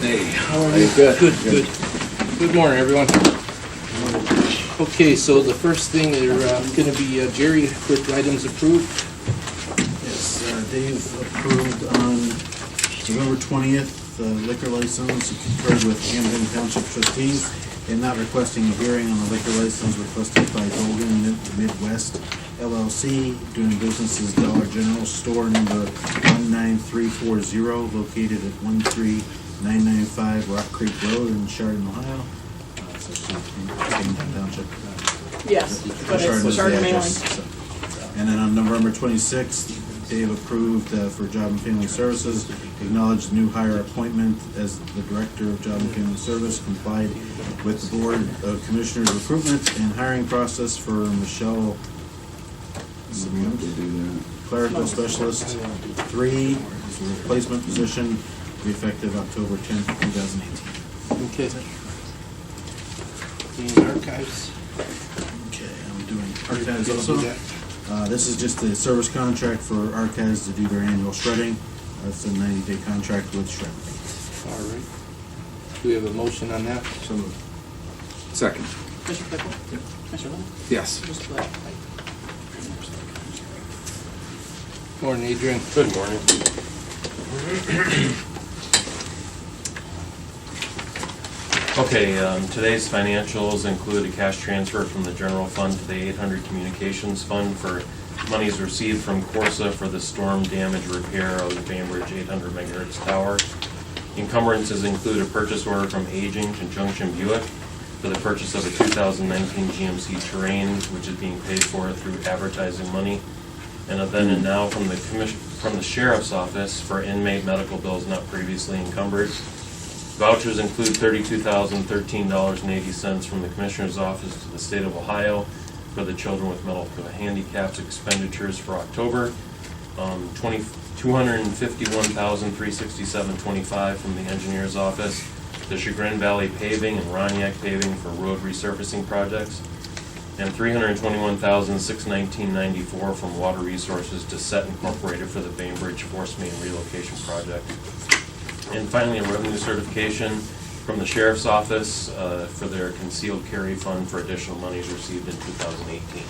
Hey. How are you? Good. Good morning, everyone. Okay, so the first thing are going to be Jerry, quick items approved. Yes, Dave approved on November 20th liquor license. He concurred with Camden Township trustees in not requesting a hearing on the liquor license requested by Geauga Midwest LLC, doing business as Dollar General Store number 19340, located at 13995 Rock Creek Road in Chardon, Ohio. So it's in Camden Township. Yes, but Chardon it's is the Chardon address, mailing. so. And then on November 26th, Dave approved for Job and Family Services, acknowledged the new hire appointment as the Director of Job and Family Service, complied with the Board of Commissioners recruitment and hiring process for Michelle Clerical Specialist 3, is a replacement position, to be effective October 10th, 2018. Okay. The archives. Okay, I'm doing archives Gonna also. do that. This is just a service contract for archives to do their annual shredding. That's a 90-day contract with shred. All right. Do we have a motion on that? So moved. Second. Commissioner Claypool? Yep. Commissioner Lennon? Yes. Mr. Black? Morning, Adrian. Good morning. Okay, today's financials include a cash transfer from the general fund to the 800 Communications Fund for monies received from Corsa for the storm damage repair of the Bainbridge 800 megahertz tower. Encumbrances include a purchase order from Aging Conjunction Buick for the purchase of a 2019 GMC Terrain, which is being paid for through advertising money. And a then and now from the Sheriff's Office for inmate medical bills not previously encumbered. Vouchers include $32,013.80 from the Commissioner's Office to the State of Ohio for the children with mental handicaps expenditures for October. $251,367.25 from the Engineer's Office, the Chagrin Valley Paving and Roniak Paving for road resurfacing projects, and $321,619.94 from Water Resources to Set Incorporated for the Bainbridge Force Main Relocation Project. And finally, a revenue certification from the Sheriff's Office for their concealed carry fund for additional monies received in 2018.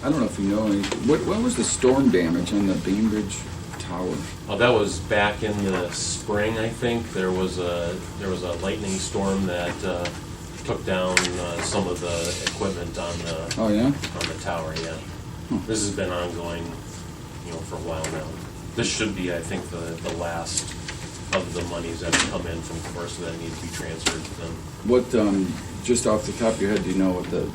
I don't know if you know anything. What was the storm damage on the Bainbridge Tower? Well, that was back in the spring, I think. There was a lightning storm that took down some of the equipment on the tower. Yeah, This has been ongoing, for a while now. This should be, I think, the last of the monies that have come in from Corsa that need to be transferred to them. What, just off the top of your head, do you know what the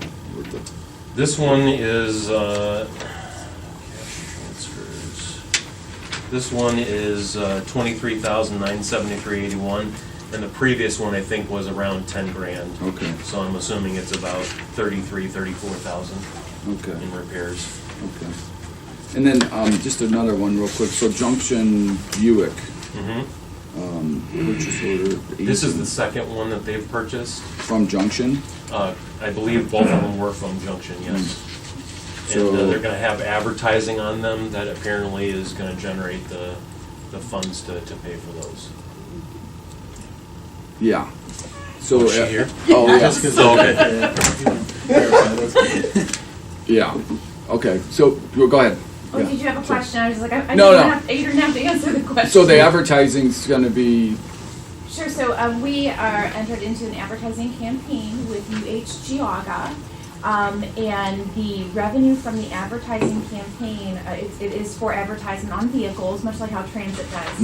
This one is cash transfers. This one is $23,973.81, and the previous one I think was around 10 grand. Okay. So I'm assuming it's about 34,000 Okay. in repairs. Okay. And then just another one real quick. So Junction Buick, purchase order. This is the second one that they've purchased. From Junction? I believe both of them were from Junction, yes. So- And they're gonna have advertising on them that apparently is gonna generate the funds to pay for those. Yeah. So, Was she here? Oh, yeah. Just 'cause Yeah. Okay. So, well, go ahead. Oh, Yeah. did you have a question? I was like, I No, didn't no. have, you didn't have to answer the question. So the advertising's gonna be, Sure, so we are entered into an advertising campaign with Geauga, and the revenue from the advertising campaign, it is for advertisement on vehicles, much like how transit does.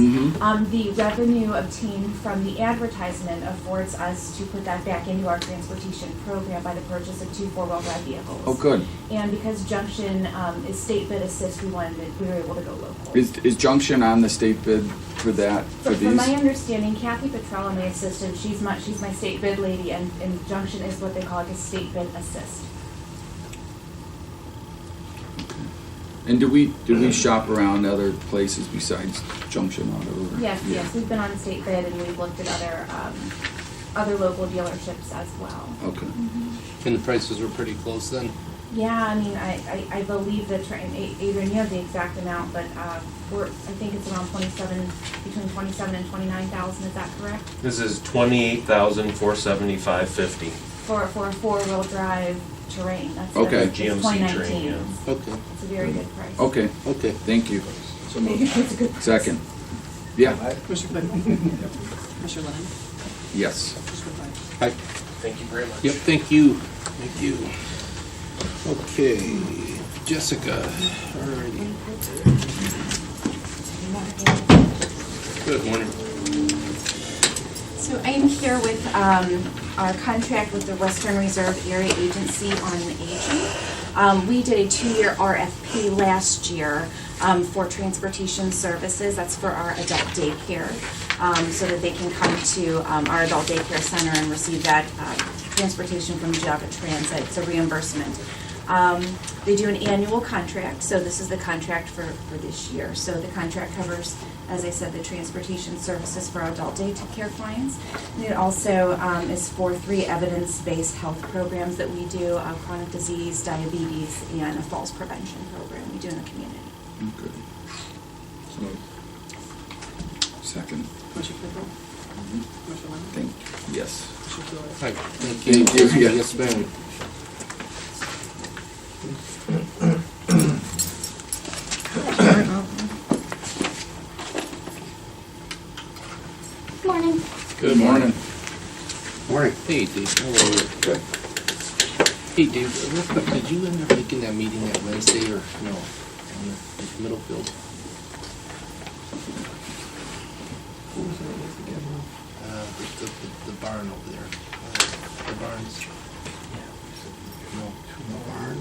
The revenue obtained from the advertisement affords us to put that back into our transportation program by the purchase of 2 4-wheel drive vehicles. oh, good. And because Junction is state bid assist, we were able to go local. Is Junction on the state bid for that, for From my these? understanding, Kathy Petrella, my assistant, she's my state bid lady, and Junction is what they call like a state bid assist. And did we shop around other places besides Junction Auto? or- Yes, Yeah. yes, we've been on state bid and we've looked at other local dealerships as well. Okay. And the prices were pretty close then? Yeah, I mean, I believe the train, Adrian, you have the exact amount, but, I think it's around between 27 and 29,000, is that correct? This is 28,475.50. For a four-wheel drive terrain, that's. Okay. It's GMC 2019. terrain, yeah. Okay, It's a very good price. Okay, okay. thank you. So moved. It's a good price. Second. Yeah, Commissioner Claypool? Commissioner Lennon? yes. Commissioner White? Hi. Thank you very much. Yep, thank you. Thank you. Okay, Jessica, alrighty. Good morning. So I am here with our contract with the Western Reserve Area Agency on Aging. We did a 2-year RFP last year for transportation services. That's for our adult daycare, so that they can come to our adult daycare center and receive that transportation from Geauga Transit. It's a reimbursement. They do an annual contract, so this is the contract for this year. So the contract covers, as I said, the transportation services for our adult daycare clients. And it also is for 3 evidence-based health programs that we do, chronic disease, diabetes, and a falls prevention program we do in the community. Good. So, second. Commissioner Claypool? Commissioner Lennon? Thank, yes. Commissioner Spillier? Hi, thank Thank you, yeah. Yes, ma'am. Morning. Good morning. Morning. Hey, Dave. How are you? Good. Hey, Dave, real quick, did you end up making that meeting that Wednesday or no? On the middle field? What was that with again, Will? The barn over there. The barns. No. The barn?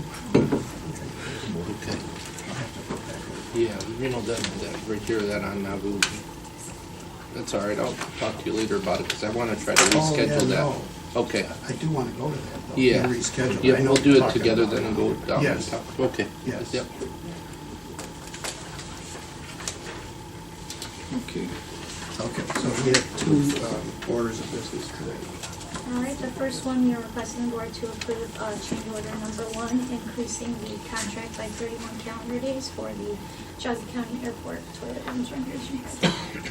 Okay. I'll have to put that in. Yeah, you know, that right here, that on Nabu. That's all right, I'll talk to you later about it, because I want to try to Oh, yeah, reschedule that. no. Okay. I do want to go to that, though. Yeah. And reschedule. I Yeah, know we'll do we're it talking together about then it. and go down and Yes. talk. Okay. Yes. Yep. Okay. Okay, so we have 2 orders of business today. All right, the first one, we are requesting the board to approve change order number 1, increasing the contract by 31 calendar days for the Geauga County Airport toilet rooms renovation project.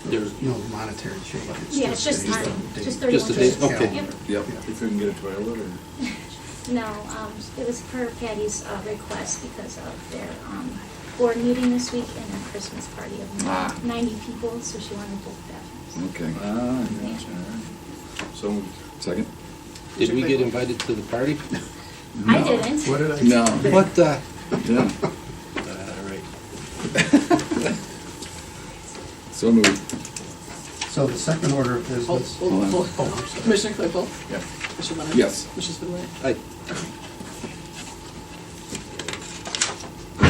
There's, No monetary change. Yeah, it's just days time, of the just date. 31 Just the days. date, okay. Yep. Yep. Yeah. You couldn't get a toilet or? No, it was per Patty's request because of their board meeting this week and their Christmas party of Ah. 90 people, so she wanted both bathrooms. Okay. Ah, gotcha, all right. So, Second? did we get invited to the party? I No. didn't. What did I? No. What the? Yeah. Right. So moved. So the second order of Hold, business. hold, hold. Oh, I'm sorry. Commissioner Claypool? yeah. Commissioner Lennon? Yes. Commissioner Spillier? Aye.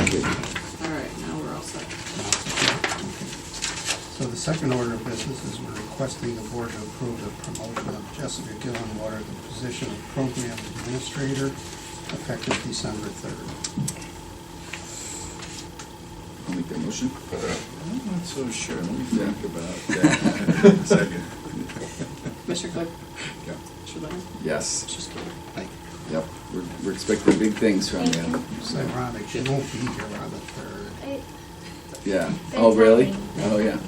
Okay. All right, now we're all set. So the second order of business is we're requesting the board to approve the promotion of Jessica Gillenwater to the position of program administrator effective December 3rd. I'll make that motion. I'm not so sure, let me Yeah. think about that. Second. Commissioner Claypool? Yeah. Commissioner Lennon? Yes. Commissioner Spillier? Aye. Yep. We're expecting big things from Thank you. you. It's ironic, she won't be here on the 3rd. Yeah. They Oh, really? tell me. Oh, yeah.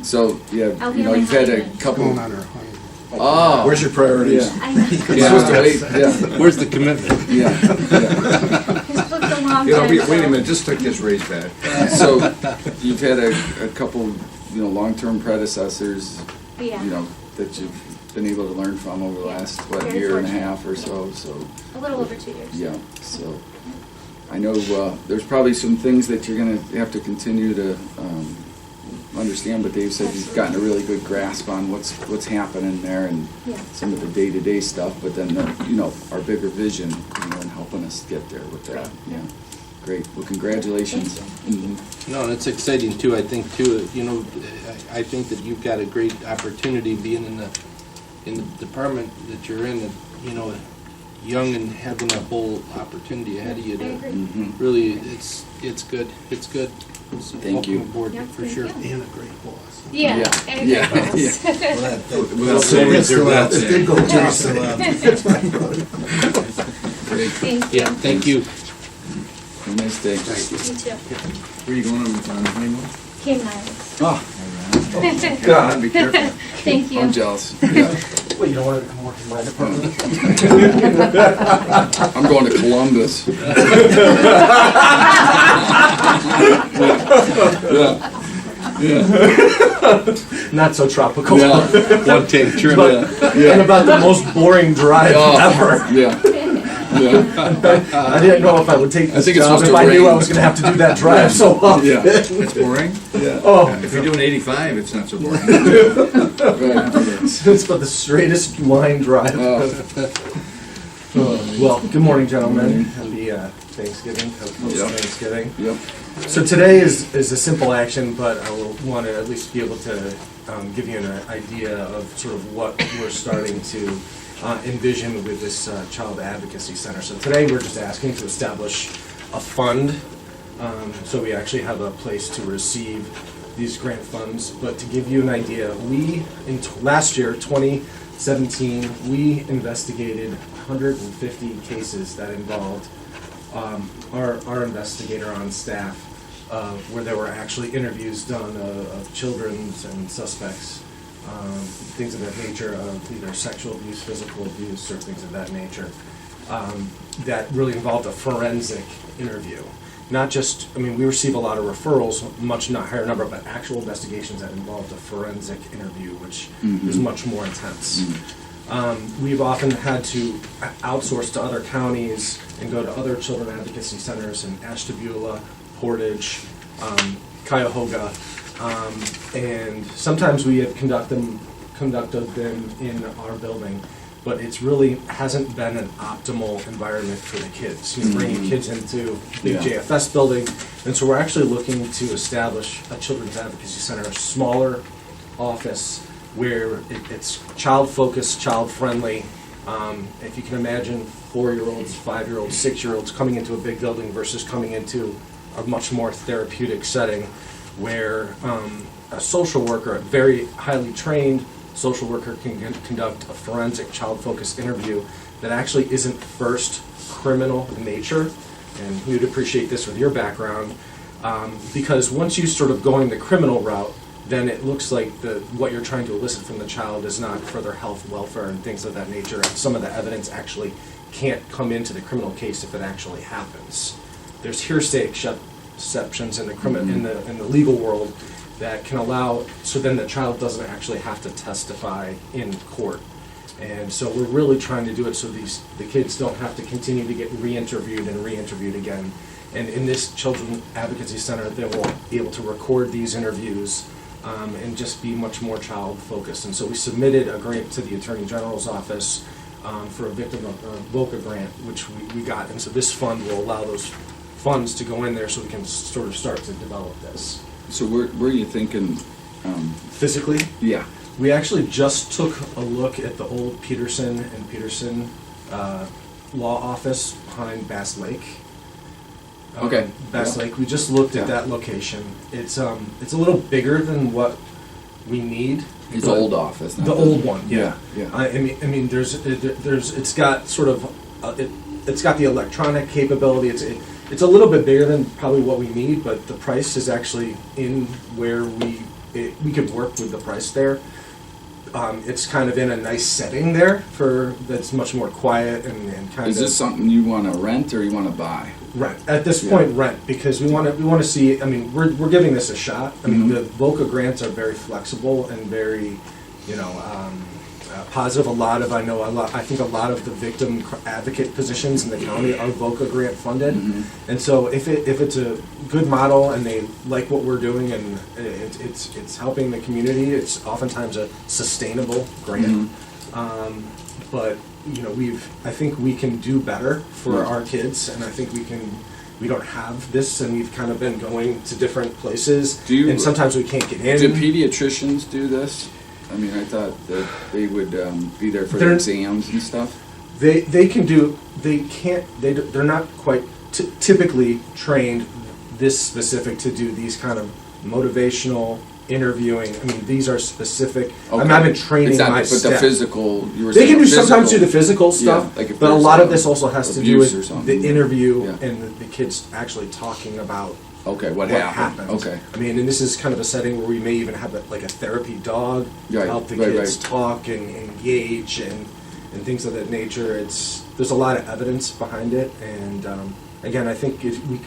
So, yeah, I'll you know, be on you've my had a honeymoon. couple. Going on her honeymoon. Oh. Where's your priorities? Yeah. I know. You're supposed to wait, yeah. Where's the commitment? Yeah. Yeah. It's booked a long You know, time wait a ago. minute, just took this raise back. So, you've had a couple, you know, long-term predecessors, Yeah. you know, that you've been able to learn from over the last, what, Very year and a fortunate. half or so, so. A little over 2 years. Yeah, so, I know there's probably some things that you're gonna have to continue to understand, but Dave said you've gotten a really good grasp on what's happening there and Yeah. some of the day-to-day stuff, but then, you know, our bigger vision, you know, and helping us get there with that, Right, yeah. yeah. Great, well, congratulations. Thank you. Mhm. No, and it's exciting too, I think too, you know, I think that you've got a great opportunity being in the department that you're in, you know, young and having a whole opportunity ahead of you I to agree. Mhm. really, it's good, it's good. So Thank you. welcome aboard, Yeah, for thank sure. you. And a great boss. Yeah, Yeah. and Yeah. great boss. We'll say reserve that It did saying. go to Great. Thank you. Yeah, thank you. Have a nice day. You too. Where are you going on honeymoon? Cayman Islands. Oh, God, be careful. Thank you. I'm jealous. Yeah. Well, you don't want to come work in my department? I'm going to Columbus. Yeah. Not so tropical. Yeah. One take trip. But- Yeah. And about the most boring drive Oh, ever. Yeah. Yeah. I didn't know if I would take I this think it's job supposed if to I knew I rain. was going to have to do that drive so often. Yeah. It's boring? Yeah. Oh, If you're doing 85, it's not so boring. Right. it's about the straightest line drive. Oh. Well, good morning, gentlemen. Happy Thanksgiving, Yep. Thanksgiving. Yep. So today is a simple action, but I will want to at least be able to give you an idea of sort of what we're starting to envision with this Child Advocacy Center. So today we're just asking to establish a fund, so we actually have a place to receive these grant funds. But to give you an idea, we, last year, 2017, we investigated 150 cases that involved our investigator on staff, where there were actually interviews done of children and suspects, things of that nature, of either sexual abuse, physical abuse, or things of that nature, that really involved a forensic interview. Not just, I mean, we receive a lot of referrals, much not higher number, but actual investigations that involved a forensic interview, which is much more intense. We've often had to outsource to other counties and go to other children advocacy centers in Ashtabula, Portage, Geauga, and sometimes we have conducted them in our building, but it's really hasn't been an optimal environment for the kids. You know, bringing kids into the Yeah. JFS building, and so we're actually looking to establish a children's advocacy center, a smaller office where it's child-focused, child-friendly. If you can imagine 4-year-olds, 5-year-olds, 6-year-olds coming into a big building versus coming into a much more therapeutic setting where a social worker, a very highly trained social worker, can conduct a forensic child-focused interview that actually isn't first criminal in nature. And you'd appreciate this with your background, because once you sort of going the criminal route, then it looks like what you're trying to elicit from the child is not for their health, welfare, and things of that nature. And some of the evidence actually can't come into the criminal case if it actually happens. There's hearsay exceptions in the legal world that can allow, so then the child doesn't actually have to testify in court. And so we're really trying to do it so the kids don't have to continue to get re-interviewed and re-interviewed again. And in this Children's Advocacy Center, they will be able to record these interviews and just be much more child-focused. And so we submitted a grant to the Attorney General's office for a victim of VOCA grant, which we got. And so this fund will allow those funds to go in there so we can sort of start to develop this. So where are you thinking? Physically, Yeah. we actually just took a look at the old Peterson and Peterson law office behind Bass Lake. Okay. Bass Yeah. Lake. We just looked at Yeah. that location. It's a little bigger than what we need. His but- old office. not The old one, yeah. Yeah. I mean, it's got sort of, it's got the electronic capability. It's a little bit bigger than probably what we need, but the price is actually in where we could work with the price there. It's kind of in a nice setting there that's much more quiet and kind of. Is this something you want to rent or you want to buy? Rent. At this Yeah. point, rent, because we want to see, I mean, we're giving this a shot. I mean, Mhm. the VOCA grants are very flexible and very, positive. I think a lot of the victim advocate positions in the county are VOCA grant funded. Mhm. And so if it's a good model and they like what we're doing and it's helping the community, it's oftentimes a sustainable grant. But I think we can do better for Right. our kids, and I think we don't have this, and we've kind of been going to different places, and sometimes we can't get in. Do pediatricians do this? I mean, I thought that they would be there for their They're- exams and stuff. They're not quite typically trained this specific to do these kind of motivational, interviewing. I mean, these are specific. Okay. I've been training It's not- my But the staff. physical, you were They saying can do physical. sometimes do the physical stuff, Yeah, like if but a there's, lot of this also has to do abuse or with something. the interview Yeah. and the kids actually talking about Okay, what what happened? happens. Okay. I mean, and this is kind of a setting where we may even have like a therapy dog to Right, help the right, kids right. talk and engage and things of that nature. There's a lot of evidence behind it, and again, I think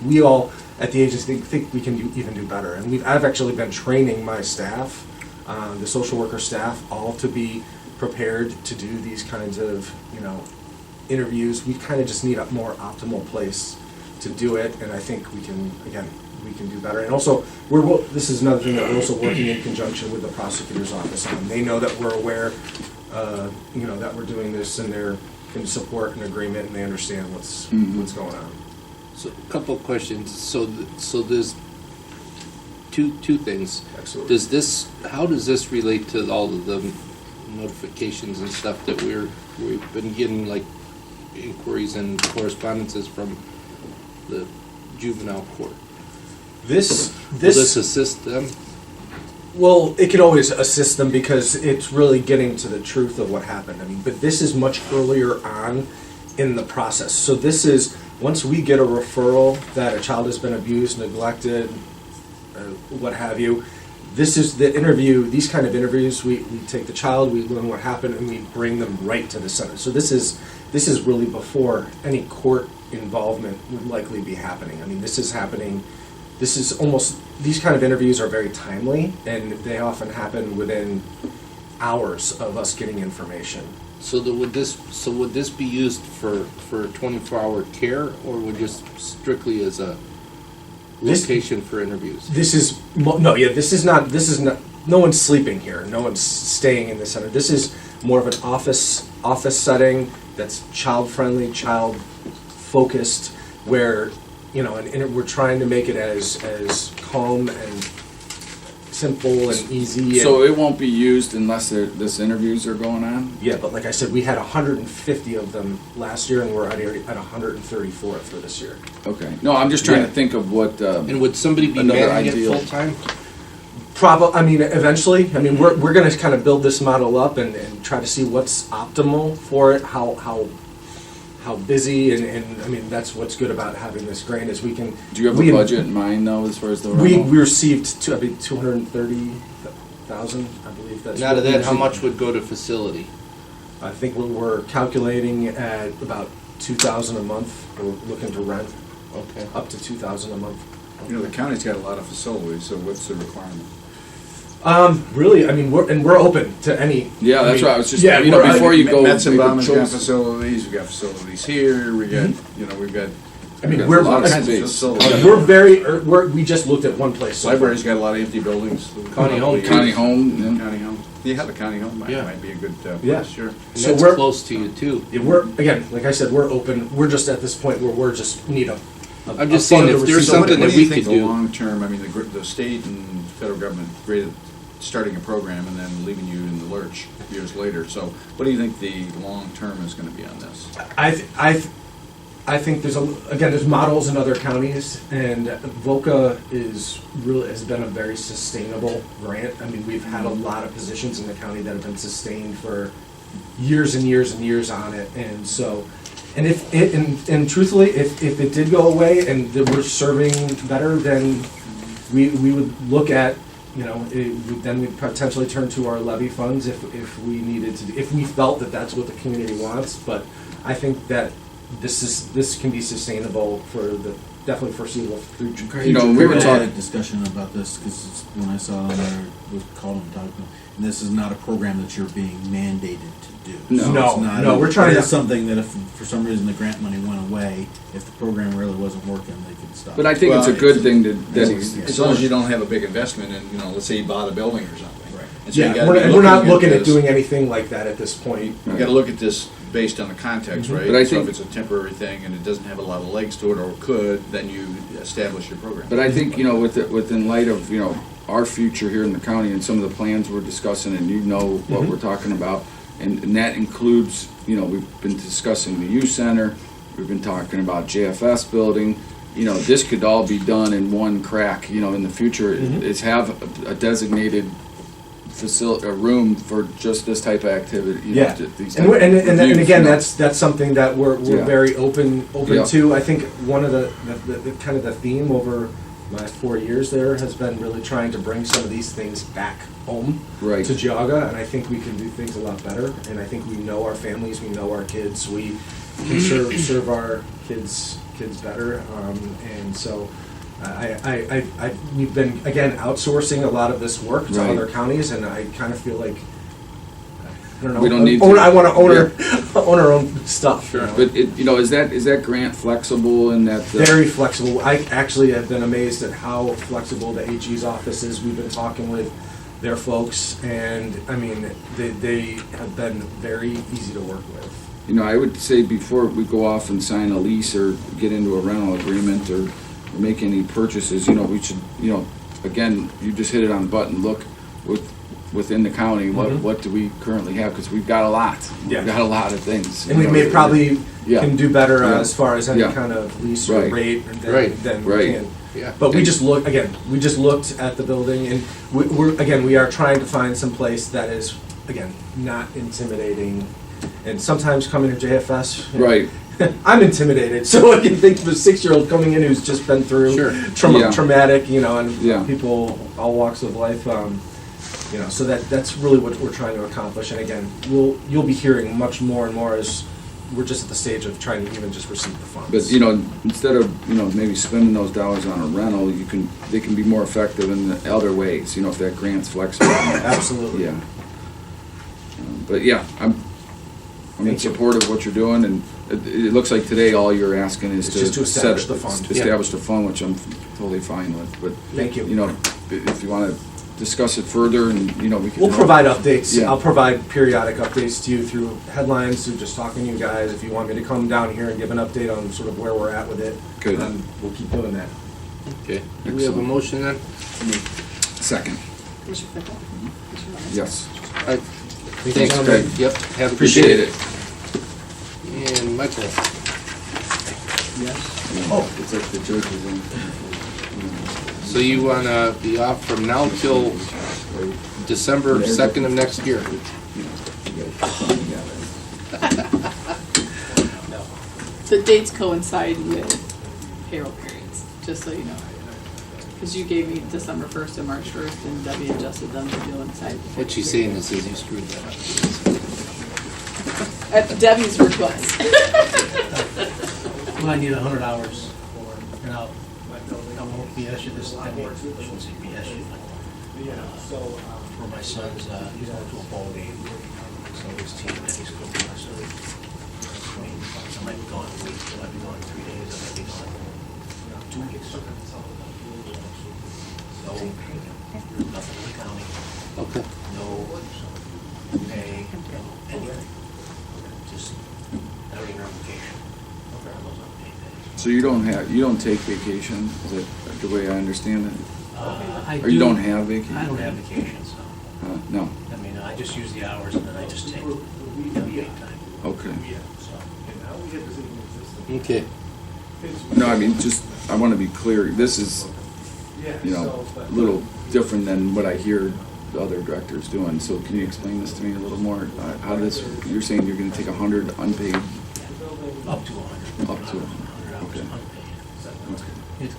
we all at the agency think we can even do better. And I've actually been training my staff, the social worker staff, all to be prepared to do these kinds of interviews. We kind of just need a more optimal place to do it, and I think we can do better. And also, this is another thing that we're also working in conjunction with the prosecutor's office on. They know that we're aware, that we're doing this, and they can support an agreement, and they understand what's going on. So, a couple of questions. So there's two things. Absolutely. How does this relate to all of the notifications and stuff that we've been getting, like inquiries and correspondences from the juvenile court? Will this assist them? Well, it can always assist them because it's really getting to the truth of what happened. I mean, but this is much earlier on in the process. So this is, once we get a referral that a child has been abused, neglected, what have you, this is the interview, these kind of interviews, we take the child, we learn what happened, and we bring them right to the center. So this is really before any court involvement would likely be happening. I mean, this is happening. These kind of interviews are very timely, and they often happen within hours of us getting information. So would this be used for 24-hour care, or would just strictly as a location for interviews? This is not, no one's sleeping here. No one's staying in the center. This is more of an office setting that's child-friendly, child-focused, where, and we're trying to make it as calm and simple and easy. So it won't be used unless this interviews are going on? Yeah, but like I said, we had 150 of them last year, and we're at 134 for this year. Okay. No, I'm just trying to think of what. And would somebody be Another managing it ideal. full-time? Eventually. I mean, we're going to kind of build this model up and try to see what's optimal for it, how busy, and I mean, that's what's good about having this grant is we can. Do you have a budget in mind, though, as far as the rental? We received 230,000, I believe that's. And out of what we that, how received. much would go to facility? I think we're calculating at about 2,000 a month. We're looking to rent Okay. up to 2,000 a month. The county's got a lot of facilities, so what's the requirement? Really, I mean, we're open to any. Yeah, that's right. I was just, Yeah, before you go. Metzenbaum's got choice- facilities, we got facilities here, we got, we've got. I mean, Got we're a lot of kinds of space. facilities. we just looked at one place. so far. Library's got a lot of empty buildings. County home, too. County home, yeah. County home. Yeah, the county home Yeah. might be a good Yeah. place, sure. And So that's we're- close to you, too. Yeah, again, like I said, we're open. We're just at this point where we're just need a. I'm just saying, if there's So what something do that you we think could the do. long-term, I mean, the state and federal government created, starting a program and then leaving you in the lurch years later. So what do you think the long-term is gonna be on this? I think there's models in other counties, and VOCA has been a very sustainable grant. I mean, we've had a lot of positions in the county that have been sustained for years and years and years on it, and so, and and truthfully, if it did go away and that we're serving better, then we would look at, then we'd potentially turn to our levy funds if we needed to, if we felt that that's what the community wants. But I think that this can be sustainable for the definitely foreseeable future. we were had talking. a discussion about this, because when I saw it on there, it was called on document, and this is not a program that you're being mandated to do. No. So No, it's not no, we're trying it to- is something that if for some reason the grant money went away, if the program really wasn't working, they could stop. But I think it's a Well, good thing that As long as you don't have a big investment in, let's say you bought a building or something. Right. And so you Yeah, gotta be we're not looking at this- doing anything like that at this point. You gotta look at this based on the context, right? But I So think- if it's a temporary thing and it doesn't have a lot of legs to it, or could, then you establish your program. But I think, within light of, our future here in the county and some of the plans we're discussing, and what we're talking about, and that includes, we've been discussing the youth center, we've been talking about JFS building, you know, this could all be done in one crack, you know, in the future, is have a designated facility, a room for just this type of activity, you know, Yeah, these and, type of and again, reviews, you know. that's something that we're Yeah. very open Yeah. to. I think one of the kind of the theme over my 4 years there has been really trying to bring some of these things back home Right. to Geauga, and I think we can do things a lot better. And I think we know our families, we know our kids, we can serve our kids better, and so. We've been, again, outsourcing a lot of this work to Right. other counties, and I kind of feel like, I don't know. We don't need to- I want to own our own stuff. Sure. You know? But it, you know, is that grant flexible in that? Very flexible. I actually have been amazed at how flexible the AG's office is. We've been talking with their folks, and I mean, they have been very easy to work with. You know, I would say before we go off and sign a lease or get into a rental agreement or make any purchases, you know, we should, you know, again, you just hit it on the button, look within the county, what do we currently have? Because we've got a lot. Yeah. We've got a lot of things. And we may probably Yeah. can do better Yeah. as far as any Yeah. kind of lease or Right. rate Right. than Right. we can. Yeah. But we just looked at the building, and we are trying to find some place that is, again, not intimidating. And sometimes coming to JFS, Right. I'm intimidated, so I can think of a 6-year-old coming in who's just been through Sure. Yeah. traumatic, you know, and Yeah. people, all walks of life, you know, so that's really what we're trying to accomplish. And again, you'll be hearing much more and more as we're just at the stage of trying to even just receive the funds. But, you know, instead of, you know, maybe spending those dollars on a rental, they can be more effective in the other ways, you know, if that grant's flexible. Absolutely. Yeah. But yeah, I'm in Thank you. support of what you're doing, and it looks like today all you're asking is It's to just to set establish it- the fund. Establish the fund, which I'm totally fine with, but, Thank you. you know, if you want to discuss it further and, you know, we can. We'll provide updates. Yeah. I'll provide periodic updates to you through headlines, through just talking to you guys. If you want me to come down here and give an update on sort of where we're at with it, Good. We'll keep doing that. Okay. Do we have a Excellent. motion then? Second, Commissioner Claypool? Commissioner Lawrence? yes. All right. you, Thanks, gentlemen. Craig. Yep. Have a good Appreciate day. it. And Michael. Oh. It's like the judges in. So you wanna be off from now till December 2nd of next year? The dates coincide with payroll periods, just so you know. Because you gave me December 1st and March 1st, and Debbie adjusted them to coincide. with What she's saying is you screwed that up. At Debbie's request. Well, I need 100 hours for, and I won't BS you this time, I shouldn't say BS you, but for my son's, he's going to a bowl game, so his team, and he's cooking last week. I mean, I might be gone a week, I might be gone 3 days, I might be gone 2 weeks. So, nothing in the county, Okay. no pay, no anything, just, I don't even have vacation. I'm on paid days. So you don't take vacation, is that the way I understand it? I Or you do- don't have vacation? I don't have vacations, so, No, I mean, I just use the hours and then I just take WA time, okay. so. Okay. No, I mean, just, I want to be clear, this is, you know, a little different than what I hear the other directors doing, so can you explain this to me a little more? How this, you're saying you're gonna take 100 unpaid, Up to 100. Up to 100, 100 hours okay. unpaid. okay, It-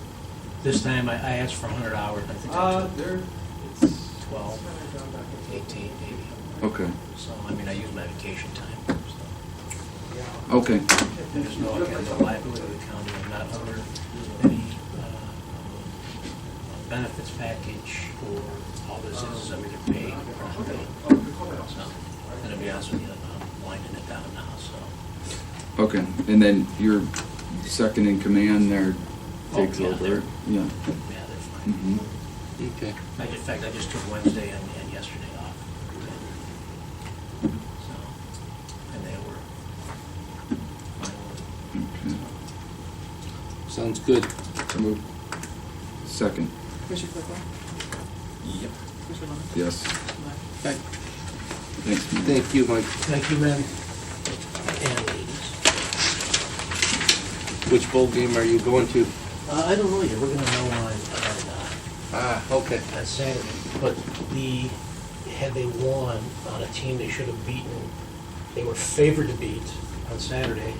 This time I asked for 100 hours, I think I took 12, 18 maybe. okay, So, I mean, I use my vacation time, so. okay, There's no, again, no liability to the county, I'm not under any benefits package, or all this is I'm either paid or unpaid. So, and to be honest with you, I'm winding it down now, so. okay, and then your second in command there takes yeah, over, they're- yeah. Yeah, they're fine. Mhm. Okay. In fact, I just took Wednesday and yesterday off. So, and they were fine. Okay. Sounds good. So moved. Second, Commissioner Claypool? Yep. Commissioner Lawrence? yes, Okay. thanks, man. Thank you, Mike. Thank you, men and ladies. Which bowl game are you going to? I don't know yet, we're gonna know Okay. on Saturday, but had they won on a team they should have beaten, they were favored to beat on Saturday,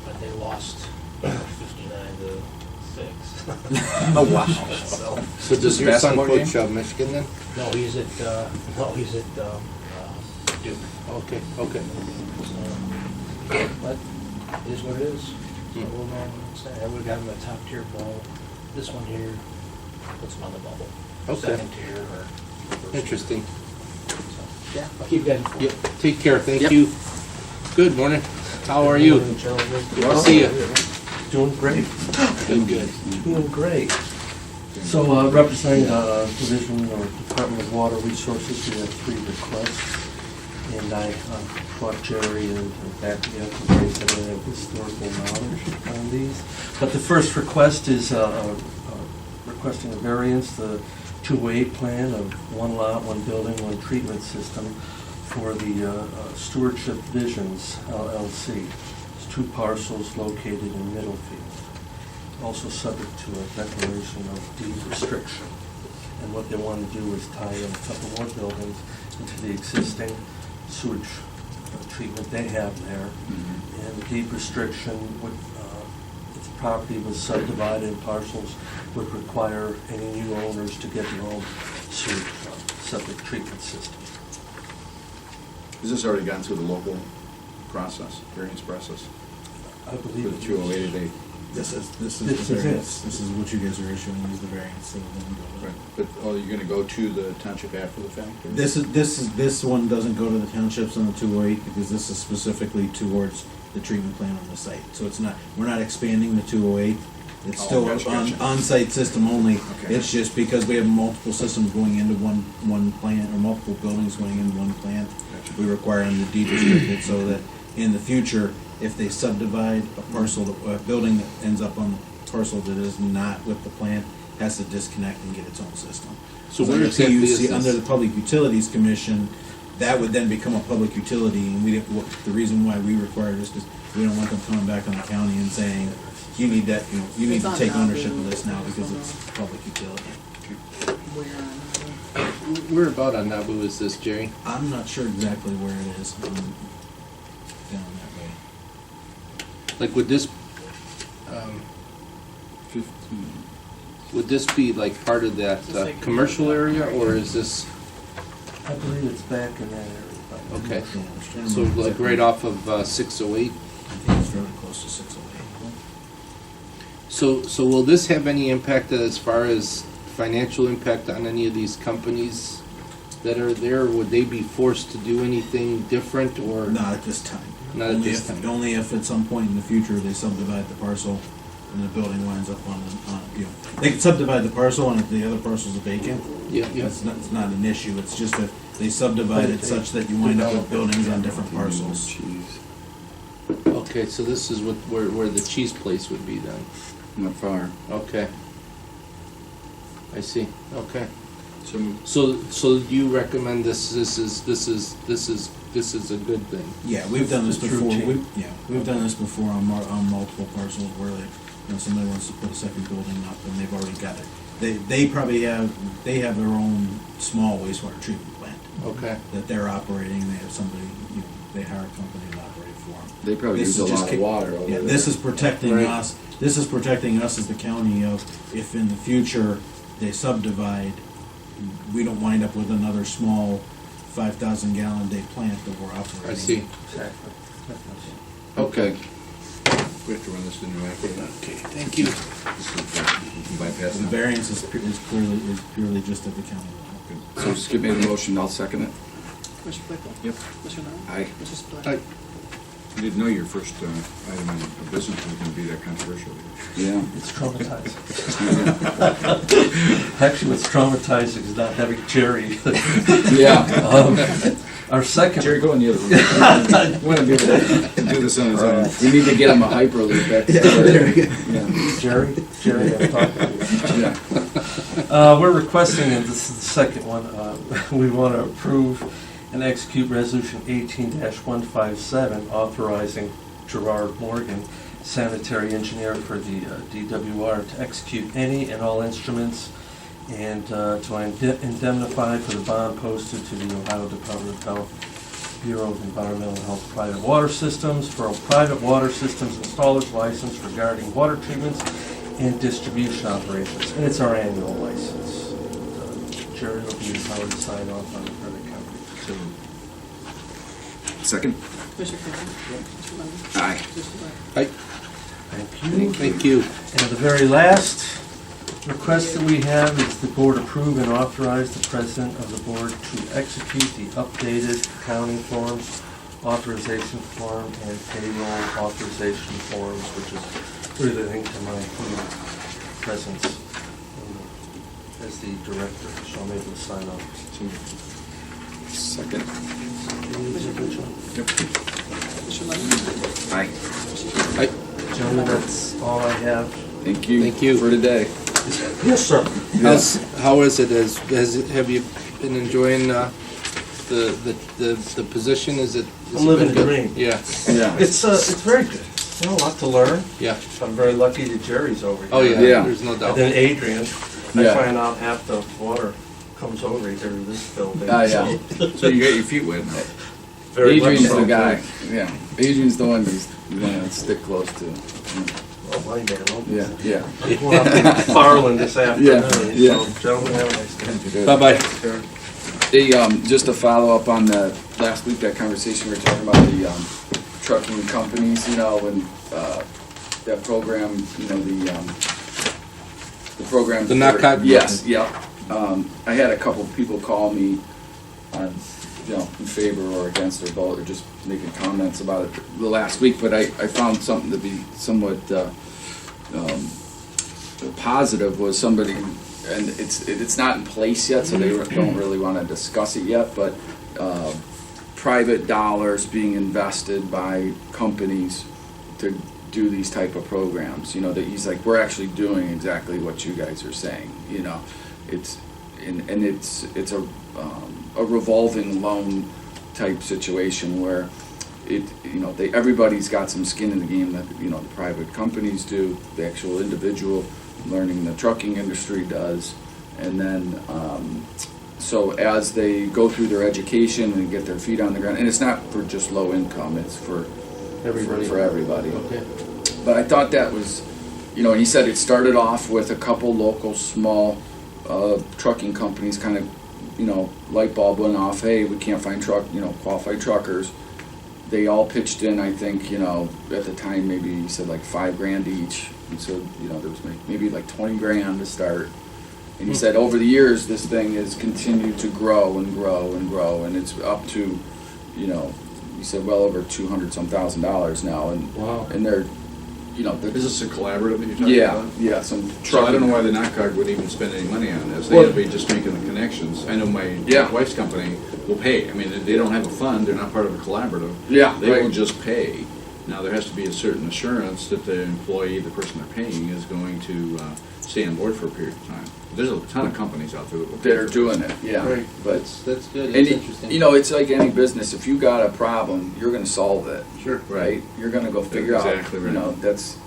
but they lost 59-6. Oh, wow. So does your son coach Michigan then? No, he's at Duke. Okay. So, but it is what it is. So we'll know on Saturday. I would've gotten a top tier ball. This one here puts them on the bubble. Okay. Second tier or first. Interesting. So, yeah, I'll keep that. Yep. Take care. Thank Yep. you. Good morning. How are you? Good to see you. Doing great. Good. Doing great. So, representing Division or Department of Water Resources, we have 3 requests. And I brought Jerry back to the case that I have historical knowledge on these. But the first request is requesting a variance, the 208 plan of 1 lot, 1 building, 1 treatment system for the Stewardship Visions LLC. It's 2 parcels located in Middlefield. Also subject to a declaration of deed restriction. And what they want to do is tie in a couple more buildings into the existing sewage treatment they have there. And the deed restriction would, if the property was subdivided in parcels, would require any new owners to get their own sewage septic treatment system. Has this already gone through the local process, variance process? I believe For the 208, they, This is This the is variance. it. This is what you guys are issuing, is the variance, so then we go with it. right, but, oh, you're gonna go to the township after the fact? or- This one doesn't go to the townships on the 208 because this is specifically towards the treatment plant on the site. So it's not, we're not expanding the 208. It's Oh, still gotcha, on, gotcha. on-site system only. Okay. It's just because we have multiple systems going into one plant, or multiple buildings going into one plant. Gotcha. We require them to deed restrict it so that in the future, if they subdivide a parcel, a building that ends up on the parcel that is not with the plant, has to disconnect and get its own system. So Under where exactly is PUC, under this? the Public Utilities Commission, that would then become a public utility, and we didn't, the reason why we require this is we don't want them coming back on the county and saying, you need that, you need It's to on take Nabu. ownership of this now because it's public utility. Where about on Nabu is this, Jerry? I'm not sure exactly where it is, down that way. Like, would this, 15. would this be like part of that Just like- commercial area, or is this, I believe it's back in that area. okay, Yeah, I was trying to so remember like exactly. right off of 608? I think it's fairly close to 608. So will this have any impact as far as financial impact on any of these companies that are there? Would they be forced to do anything different, or? Not at this time. Not at Only this if- time. Only if at some point in the future they subdivide the parcel and the building winds up on, they can subdivide the parcel and if the other parcel's vacant, Yeah, yeah. it's not an issue, it's just that they subdivide it such that you wind up with buildings on different parcels. Okay, so this is where the cheese place would be then? Not far. Okay. I see, okay. So, So you recommend this is a good thing? Yeah, we've done this It's a true before, change. we've done this before on multiple parcels where somebody wants to put a second building up and they've already got it. They probably have their own small wastewater treatment plant Okay. that they're operating, they have somebody, they hire a company to operate it for them. They probably This use a is just lot of ca- water over Yeah, there. this is protecting Right. us, this is protecting us as the county of, if in the future they subdivide, we don't wind up with another small 5,000 gallon day plant that we're operating. I see. Exactly. Okay. we have to run this to New York. Okay, thank you. Bypass The that. variance is purely just at the county level. So Skip made a motion, I'll second it. Commissioner Claypool? Yep. Commissioner Nardi? Aye. Commissioner Spillier? Aye. You didn't know your first item of business was gonna be that controversial. Yeah. It's traumatizing. Actually, what's traumatizing is not having Jerry. Yeah. Our second. Jerry, go in the other room. We want to be able to do this on his own. We need to get him a hyperloop back. Yeah. Jerry, I'm talking to you. Yeah. We're requesting, and this is the second one, we want to approve and execute Resolution 18-157 authorizing Gerard Morgan sanitary engineer for the DWR to execute any and all instruments and to indemnify for the bond posted to the Ohio Department of Health, Bureau of Environmental Health Private Water Systems for a private water systems installer's license regarding water treatments and distribution operations. And it's our annual license. And, Jerry will be empowered to sign off on it for the county. Second? Commissioner Clayton? Commissioner Lennon? Aye. Commissioner Blair? Hi, Thank you. thank you. And the very last request that we have is the board approve and authorize the president of the board to execute the updated accounting forms, authorization form, and payroll authorization forms, which is relating to my presence as the director, so I'm able to sign off. Second. Commissioner Lennon? Aye. Hi, Gentlemen, that's all I have. Thank you. Thank you. For today. Yes, sir. how is it, have you been enjoying, the position, is it? has I'm it living been the good? dream. Yeah, Yeah. It's very good. You know, a lot to learn. yeah, I'm very lucky that Jerry's over here. oh yeah, Yeah. there's no And doubt. then Adrian, I Yeah. find out half the water comes over here to this building. Ah, yeah. so- So you got your feet wet now. Very much Adrian's so. the guy, yeah. Adrian's the one who's gonna stick close to. Oh, my man. oh. Yeah, yeah. I'm going up to McFarland this afternoon, yeah. so gentlemen, have a nice day. Bye-bye. Hey, just to follow up on the, last week, that conversation we were talking about the, trucking companies, you know, and, that program, you know, the program. The knockout? Yes, yeah. I had a couple people call me on, you know, in favor or against or both, or just making comments about it the last week, but I found something to be somewhat, positive was somebody, and it's not in place yet, so they don't really want to discuss it yet, but private dollars being invested by companies to do these type of programs, you know, that he's like, we're actually doing exactly what you guys are saying, you know, it's a revolving loan type situation where it, you know, everybody's got some skin in the game that, you know, the private companies do, the actual individual learning the trucking industry does, and then, so as they go through their education and get their feet on the ground, and it's not for just low income, it's for Everybody. for everybody. Okay. But I thought that was, you know, he said it started off with a couple local small trucking companies, kind of, you know, light bulb went off, hey, we can't find qualified truckers. They all pitched in, I think, you know, at the time, maybe he said like $5,000 each. And so, you know, there was maybe like 20 grand to start. And he said over the years, this thing has continued to grow and grow and grow, and it's up to, you know, he said well over $200,000 now, and Wow. and they're, you know, they're, Is this a collaborative that you're talking yeah, about? yeah, some So I don't know trucking. why the NACOG would even spend any money on this. Well- They'd be just making the connections. I know my Yeah. wife's company will pay. I mean, they don't have a fund, they're not part of a collaborative. Yeah, They will right. just pay. Now, there has to be a certain assurance that the employee, the person they're paying, is going to stay on board for a period of time. There's a ton of companies out there that will pay That are for doing it, yeah. Right, But that's good, and it's interesting. you know, it's like any business. If you got a problem, you're going to solve it. Sure. Right? You're going to go figure Exactly out. right. You know, that's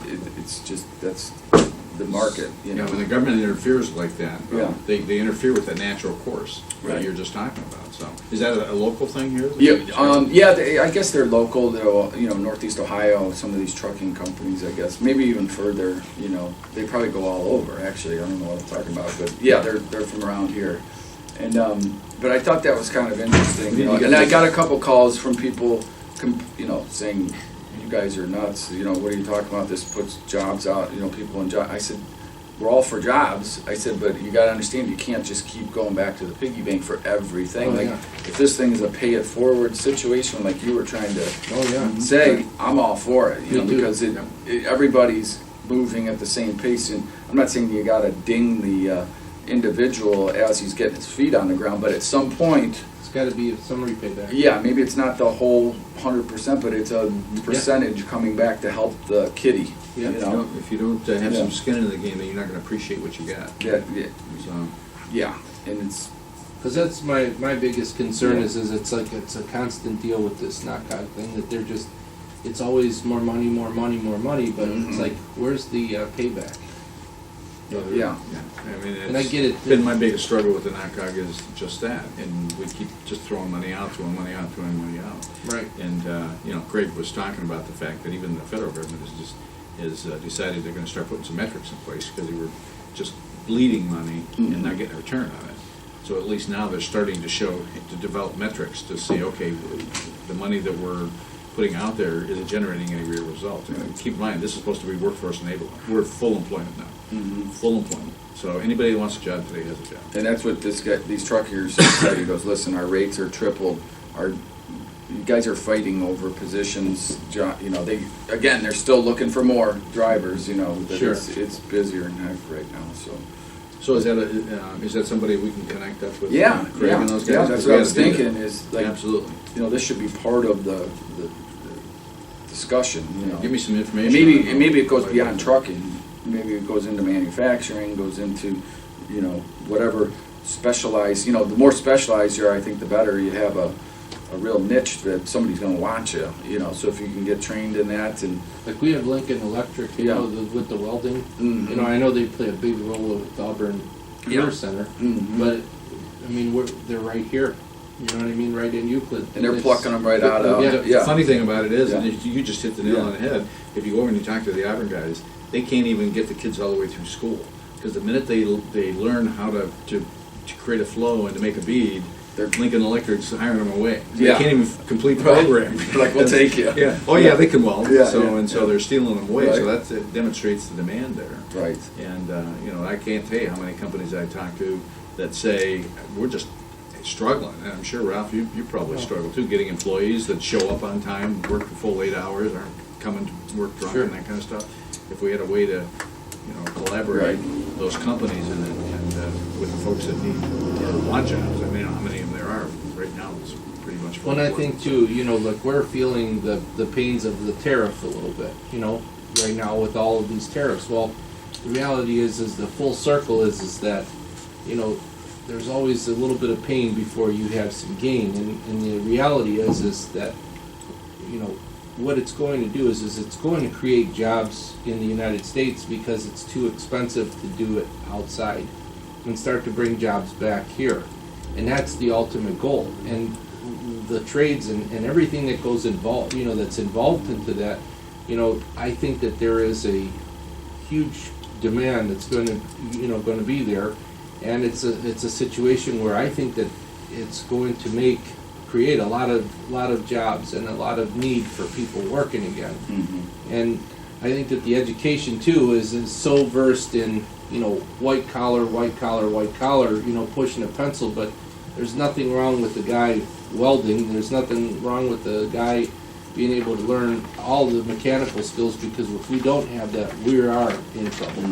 the market. You know. when the government interferes like that, Yeah. they interfere with the natural course that Right. you're just talking about. So, is that a local thing here? Yeah, I guess they're local. They're, you know, Northeast Ohio. Some of these trucking companies, I guess, maybe even further. You know, they probably go all over. Actually, I don't know what I'm talking about, but yeah, they're from around here. And but I thought that was kind of interesting. You know, and I got a couple calls from people, you know, saying, "You guys are nuts. You know, what are you talking about? This puts jobs out. You know, people in jobs." I said, we're all for jobs. I said, but you gotta understand, you can't just keep going back to the piggy bank for everything. Oh, Like, yeah. if this thing is a pay it forward situation, like you were trying to Oh, yeah. say, I'm all for it, you know, Me too. because everybody's moving at the same pace, and I'm not saying you gotta ding the individual as he's getting his feet on the ground, but at some point, It's gotta be some repay there. yeah, maybe it's not the whole 100%, but it's a percentage coming back to help the kitty, Yeah. you If know? you don't have Yeah. some skin in the game, then you're not going to appreciate what you got. Yeah, So, yeah, and it's, Because that's my biggest concern is it's like, it's a constant deal with this knockout thing, that they're just it's always more money, more money, more money, but it's Mhm. like, where's the payback? Yeah. I mean, And I get it. Been my biggest struggle with the NACOG is just that, and we keep just throwing money out, throwing money out, throwing money out. Right. And, you know, Greg was talking about the fact that even the federal government has decided they're gonna start putting some metrics in place, because they were just bleeding money and not getting a return on it. So at least now they're starting to to develop metrics to see, okay, the money that we're putting out there, is it generating any real results? And keep in mind, this is supposed to be workforce enablement. We're full employment now, full employment. So anybody that wants a job today has a job. And that's what these truckers said. He goes, listen, our rates are tripled. You guys are fighting over positions. You know, they're still looking for more drivers. You know, but Sure. it's busier than heck right now. So is that somebody we can connect up with? Yeah, Craig and those guys? yeah. That's what I was We gotta do that. thinking. Is like, Absolutely. you know, this should be part of the discussion. You know, Give me some And information. maybe it goes beyond trucking. Maybe it goes into manufacturing, goes into, you know, whatever specialized, you know, the more specialized you are, I think the better. You have a real niche that somebody's gonna want you know, so if you can get trained in that and. Like we have Lincoln Electric, you Yeah. know, with the welding. Mhm. You know, I know they play a big role with Auburn Career Yeah. Center, Mhm. but, I mean, they're right here. You know what I mean, right in Euclid. And they're It's- plucking them right out of, Yeah. yeah. The funny thing about it is, Yeah. and you just hit the nail on the head, if you go over and you talk to the Auburn guys, they can't even get the kids all the way through school. Because the minute they learn how to create a flow and to make a bead, Lincoln Electric's hiring them away. Yeah. They can't even complete the Right. program. Like, we'll take you. Yeah. Oh, yeah, they can weld. Yeah, So, yeah, and so yeah. they're stealing them away. So Right. that demonstrates the demand there. Right. And, you know, I can't tell you how many companies I talk to that say, we're just struggling. And I'm sure, Ralph, you probably struggle too, getting employees that show up on time, work the full 8 hours, aren't coming to work drunk Sure. and that kind of stuff. If we had a way to, you know, collaborate those companies and with the folks that need or want jobs, I mean, how many of them there are right now, it's pretty much. Well, and I think too, you know, like we're feeling the pains of the tariff a little bit, you know, right now with all of these tariffs. Well, the reality is the full circle is that, you know, there's always a little bit of pain before you have some gain, and the reality is that, you know, what it's going to do is it's going to create jobs in the United States because it's too expensive to do it outside, and start to bring jobs back here. And that's the ultimate goal. And the trades and everything that goes involved, you know, that's involved into that, you know, I think that there is a huge demand that's going to be there. And it's a situation where I think that it's going to create a lot of jobs and a lot of need for people working again. Mm-hmm. And I think that the education too is so versed in, you know, white collar, you know, pushing a pencil, but there's nothing wrong with the guy welding. There's nothing wrong with the guy being able to learn all the mechanical skills, because if we don't have that, we are in trouble.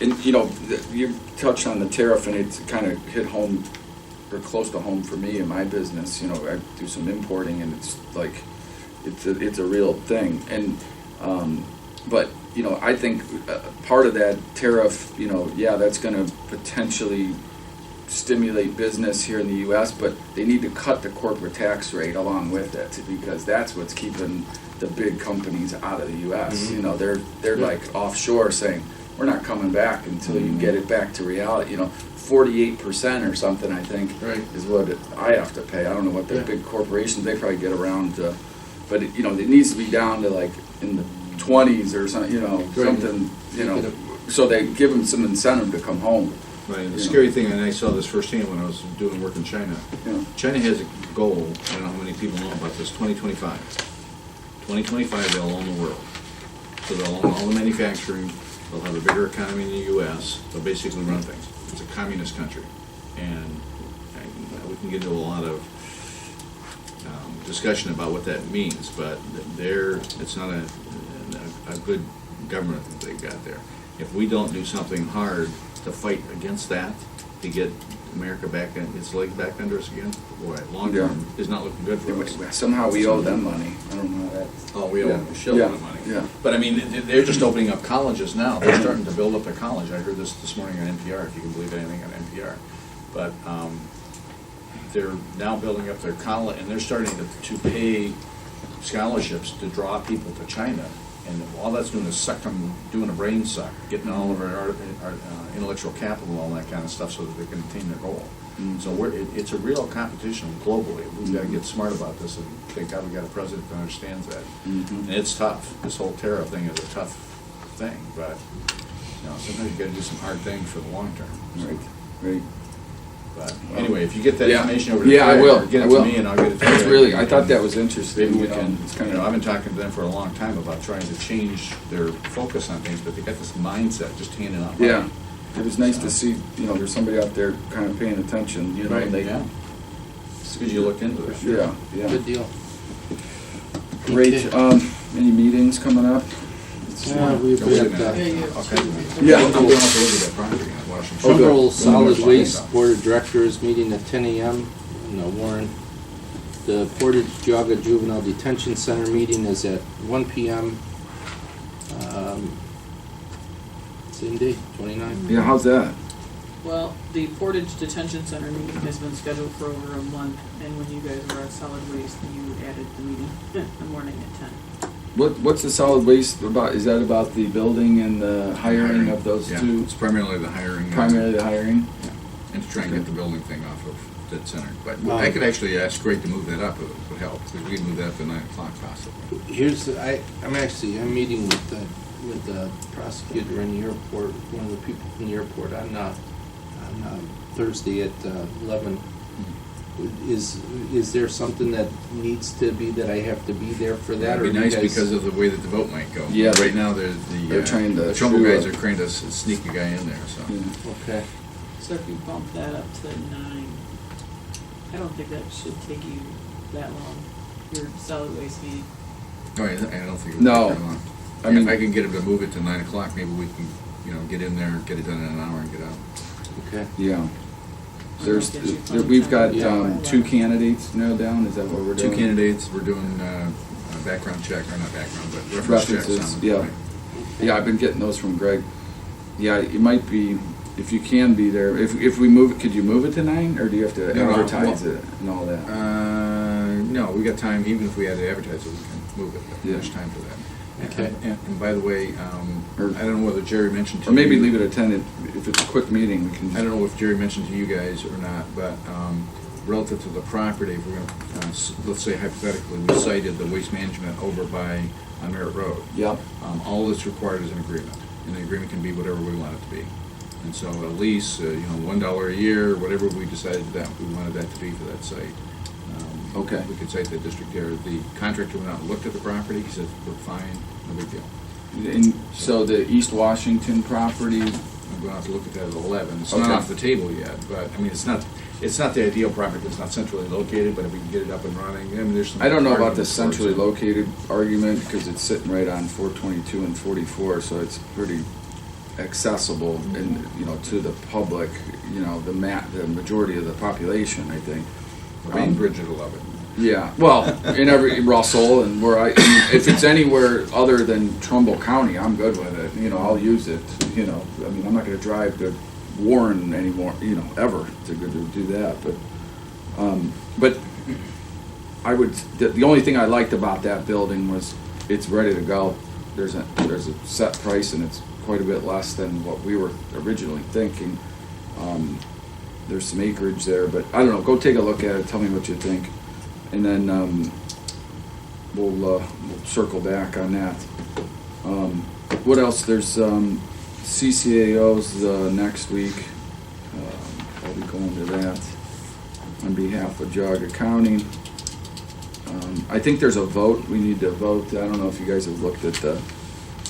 And, you know, you touched on the tariff, and it's kind of hit home, or close to home for me in my business. You know, I do some importing, and it's like, it's a real thing. And, but, you know, I think part of that tariff, you know, yeah, that's going to potentially stimulate business here in the U.S., but they need to cut the corporate tax rate along with it, because that's what's keeping the big companies out of the U.S. You know, they're like offshore saying, we're not coming back until you get it back to reality. You know, 48% or something, I think, is what I have to pay. I don't know what the big corporations, they probably get around to, but it, you know, it needs to be down to like in the 20s or something, you know, something, you know, so they give them some incentive to come home. Right, and the scary thing, and I saw this firsthand when I was doing work in China. Yeah. China has a goal, I don't know how many people know about this, 2025. 2025, they'll own the world. So they'll own all the manufacturing, they'll have a bigger economy in the U.S., they'll basically run things. It's a communist country. And we can get into a lot of discussion about what that means, but it's not a good government that they've got there. If we don't do something hard to fight against that, to get America back in its legs back under us again, boy, long term is not looking good for us. Somehow we owe them money. I don't know that. Oh, we owe them a shitload of money. Yeah. But I mean, they're just opening up colleges now. They're starting to build up their college. I heard this morning on NPR, if you can believe anything on NPR. But they're now building up their college, and they're starting to pay scholarships to draw people to China, and all that's doing is doing a brain suck, getting all of our intellectual capital and all that kind of stuff so that they can attain their goal. So it's a real competition globally. We've got to get smart about this, and thank God we got a president that understands that. And it's tough. This whole tariff thing is a tough thing, but sometimes you got to do some hard things for the long term. So. Right. But anyway, if you get that Yeah. information over to Yeah, I Craig, will. or get I it will. to me, and I'll get it to That's Craig. really, I thought that was interesting. Maybe we you know, can, it's kind of, I've been talking to them for a long time about trying to change their focus on things, but they got this mindset just handing out money. yeah. It was nice to see, there's somebody out there kind of paying attention, and Right, they, yeah. It's because you looked into it. yeah. Good deal. Great, Okay. any meetings coming up? Yeah, we've No, wait a got, minute. Yeah, yeah. Okay. Yeah. I'm going to have to look at that property in Washington. Oh, good. Trumbull Solid Good. Waste Board of Directors meeting at 10 a.m. in Warren. The Portage Geauga Juvenile Detention Center meeting is at 1 p.m. Same day, 29. Yeah, how's that? Well, the Portage Detention Center meeting has been scheduled for over a month, and when you guys were at Solid Waste, you added the meeting in the morning at 10. What's the solid waste about? Is that about the building and the hiring of those Yeah, two? it's primarily the hiring. Primarily the hiring? And to try and Okay. get the building thing off of that center. But Wow. I could actually ask Greg to move that up, it would help, because we can move that up to 9 o'clock possibly. I'm meeting with the prosecutor in the airport, one of the people from the airport on Thursday at 11. Is there something that needs to be, that I have to be there for that? That'd be or you nice guys- because of the way that the vote might go. Yeah, Right now, there's they're trying to the Trumbull screw guys up. are trying to sneak a guy in there, so. Yeah. Okay. So if you bump that up to 9, I don't think that should take you that long, your solid waste meeting. Oh, I don't think it would take No. that long. I mean- If I can get him to move it to 9 o'clock, maybe we can, get in there, get it done in an hour and get out. Okay. Yeah. There's, Gives you plenty of we've time. got Yeah. 2 candidates nailed down, is that what we're Two doing? candidates, we're doing a background check, or not background, but reference checks References, on them. yeah. Right. Yeah, I've been getting those from Greg. Yeah, it might be, if you can be there, if we move it, could you move it to 9, or do you have to No, advertise it and all that? No, we got time, even if we had to advertise it, we can move it, Yeah. there's time for that. Okay. And by the way, Or- I don't know whether Jerry mentioned to Or you. maybe leave it at 10, if it's a quick meeting, we can. I don't know if Jerry mentioned to you guys or not, but relative to the property, if we're gonna, let's say hypothetically, we cited the waste management over by, on Merritt Road. Yep, All that's required is an agreement, and the agreement can be whatever we want it to be. And so a lease, $1 a year, whatever we decided that we wanted that to be for that site. Okay. We could cite the district there. The contractor went out and looked at the property, he said, we're fine, no big deal. and so the East Washington property, I'm going to have to look at that at 11. It's Okay. not off the table yet, but, I mean, it's not the ideal property, it's not centrally located, but if we can get it up and running, I mean, there's some. I don't know about the arguments for it. centrally located argument, because it's sitting right on 422 and 44, so it's pretty accessible and, to the public, the majority of the population, I think. Main Bridget will love it. Yeah, well, in every, Russell, and if it's anywhere other than Trumbull County, I'm good with it, I'll use it, I mean, I'm not gonna drive to Warren anymore, ever to do that, but I would, the only thing I liked about that building was it's ready to go. There's a set price, and it's quite a bit less than what we were originally thinking. There's some acreage there, but I don't know, go take a look at it, tell me what you think. And then we'll circle back on that. What else? There's CCAO's next week. I'll be going to that on behalf of Geauga County. I think there's a vote. We need to vote. I don't know if you guys have looked at the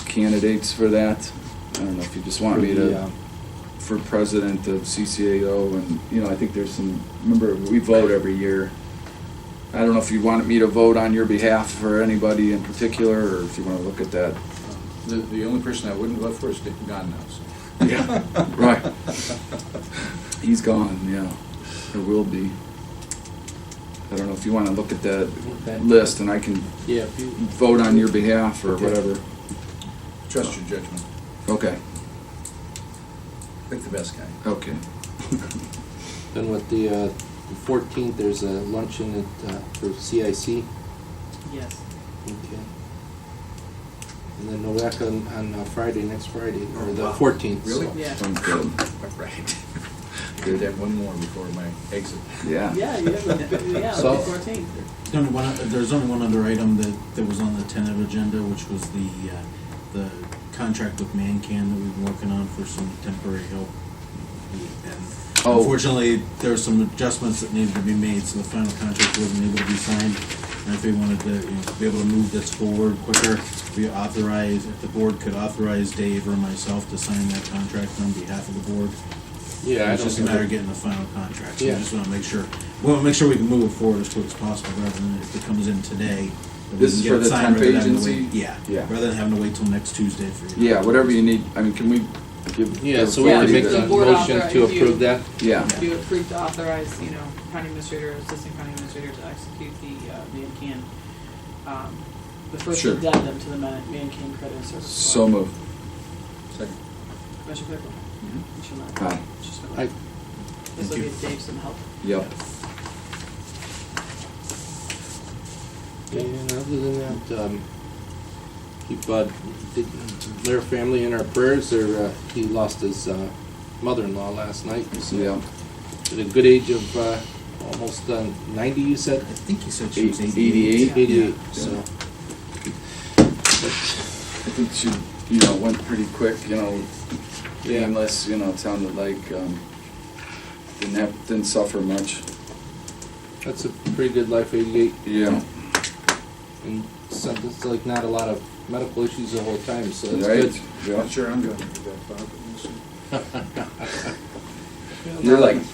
candidates for that. I don't know if you just want me to, for president of CCAO, and I think there's some, remember, we vote every year. I don't know if you wanted me to vote on your behalf for anybody in particular, or if you want to look at that. The only person I wouldn't vote for is gone now, so. Yeah, right. He's gone, yeah. Or will be. I don't know if you want to look at that Okay. list, and I can Yeah, if you, vote on your behalf or Okay. whatever. Trust your judgment. Okay, Pick the best guy. okay. then with the 14th, there's a luncheon for CIC. Yes. Okay. And then Nowak on Friday, next Friday, or the 14th. Really? Yeah. Sounds good. Right. Good to have one more before my exit. Yeah. Yeah, you have, So- the 14th. There's only one other item that was on the tentative agenda, which was the contract with Mancan that we've been working on for some temporary help. And Oh. unfortunately, there were some adjustments that needed to be made, so the final contract wasn't able to be signed. And if we wanted to, be able to move this forward quicker, if the board could authorize Dave or myself to sign that contract on behalf of the board. Yeah, I It's don't just a think matter of that- getting the final contract. So we Yeah. just wanna make sure, we can move it forward as quick as possible, rather than if it comes in today. that we This can is get for it the signed temp rather than having to agency? wait- Yeah, Yeah. rather than having to wait till next Tuesday for you. Yeah, whatever you need, I mean, can we give? Yeah, give so we can authority make to- the board motion authorize to you. approve that. Yeah, If you approve to authorize, county administrator, assistant county administrator to execute the Mancan, the first Sure. addendum to the Mancan credit service. so move. Second. Commissioner Claypool? Commissioner Locke? Aye. Commissioner Aye. Spillier? This will Thank you. give Dave some help. Yep. And other than that, keep their family in our prayers. He lost his mother-in-law last night. So Yeah. at a good age of almost 90, you said? I think you said she was 88? 88. Yeah. So I think she, went pretty quick, painless, it sounded like, didn't suffer much. that's a pretty good life, 88. Yeah. And it's like not a lot of medical issues the whole time, so that's Right? good. Yeah. Not sure I'm going to do that, Bob, but we'll see.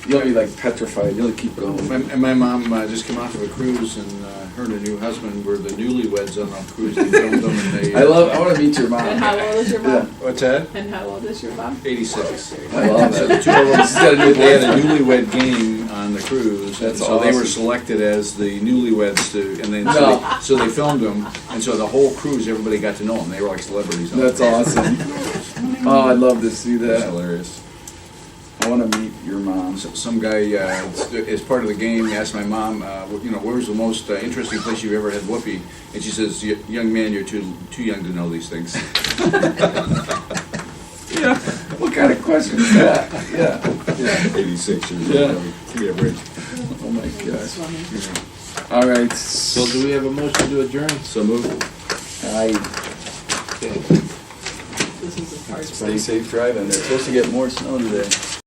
You'll be like petrified, you'll keep going. And my mom just came off of a cruise, and her and her new husband were the newlyweds on a cruise. They filmed them, and they. I want to meet your mom. And how old is your Yeah. mom? What's that? And how old is your mom? 86. I love So it. the two of them, She's got a new they had a boyfriend. newlywed game on the cruise, and That's so they were awesome. selected as the newlyweds to, and then No. so they filmed them, and so the whole cruise, everybody got to know them. They were like celebrities. on That's the awesome. Oh, I'd love to see That's that. hilarious. I want to meet your mom. Some guy, as part of the game, asked my mom, where's the most interesting place you've ever had whoopee? And she says, young man, you're too young to know these things. Yeah. What kind of question is that? Yeah. 86 years Yeah. old. Give me a break. Oh my That's gosh. funny. All right. So do we have a motion to adjourn? So move. Okay. This is a hard Stay safe driving. They're supposed to get more snow today.